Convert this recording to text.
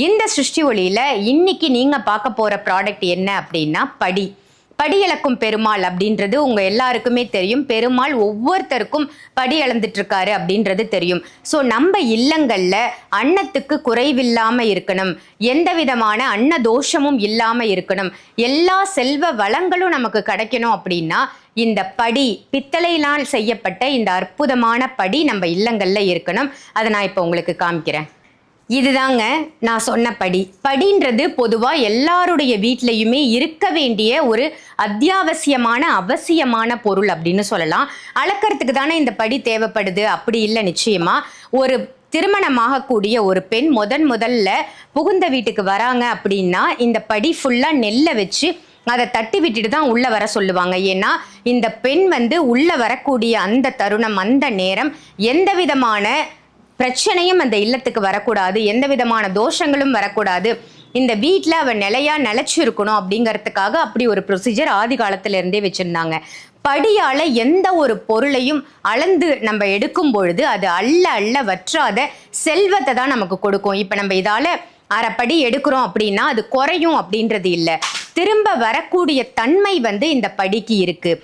இந்த சிருஷ்டி ஒளியில இன்னைக்கு நீங்க பார்க்க போற ப்ராடக்ட் என்ன அப்படின்னா படி. படி அளக்கும் பெருமாள் அப்படின்றது உங்க எல்லாருக்குமே தெரியும். பெருமாள் ஒவ்வொருத்தருக்கும் படி அளந்துட்டு இருக்காரு அப்படின்றது தெரியும். ஸோ நம்ம இல்லங்கள்ல அன்னத்துக்கு குறைவில்லாம இருக்கணும், எந்த விதமான அன்ன தோஷமும் இல்லாம இருக்கணும், எல்லா செல்வ வளங்களும் நமக்கு கிடைக்கணும் அப்படின்னா இந்த படி, பித்தளையினால் செய்யப்பட்ட இந்த அற்புதமான படி நம்ம இல்லங்கள்ல இருக்கணும். அதை நான் இப்போ உங்களுக்கு காமிக்கிறேன். இதுதாங்க நான் சொன்ன படி. படின்றது பொதுவாக எல்லாருடைய வீட்லையுமே இருக்க வேண்டிய ஒரு அத்தியாவசியமான அவசியமான பொருள் அப்படின்னு சொல்லலாம். அளக்கிறதுக்கு தானே இந்த படி தேவைப்படுது அப்படி இல்லை. நிச்சயமா ஒரு திருமணமாகக்கூடிய ஒரு பெண் முதல்ல புகுந்த வீட்டுக்கு வராங்க அப்படின்னா இந்த படி ஃபுல்லாக நெல்லை வச்சு அதை தட்டி விட்டுட்டு தான் உள்ள வர சொல்லுவாங்க. ஏன்னா இந்த பெண் உள்ள வரக்கூடிய அந்த தருணம், அந்த நேரம் எந்த விதமான பிரச்சனையும் அந்த இல்லத்துக்கு வரக்கூடாது, எந்த விதமான தோஷங்களும் வரக்கூடாது, இந்த வீட்டில் அவன் நிலைச்சு இருக்கணும் அப்படிங்கிறதுக்காக அப்படி ஒரு ப்ரொசீஜர் ஆதி காலத்துல இருந்தே வச்சிருந்தாங்க. படியால எந்த ஒரு பொருளையும் அளந்து நம்ம எடுக்கும் பொழுது அது அள்ள வற்றாத செல்வத்தை தான் நமக்கு கொடுக்கும். இப்ப நம்ம இதால அரைப்படி எடுக்கிறோம் அப்படின்னா அது குறையும் அப்படின்றது இல்லை, திரும்ப வரக்கூடிய தன்மை இந்த படிக்கு இருக்கு.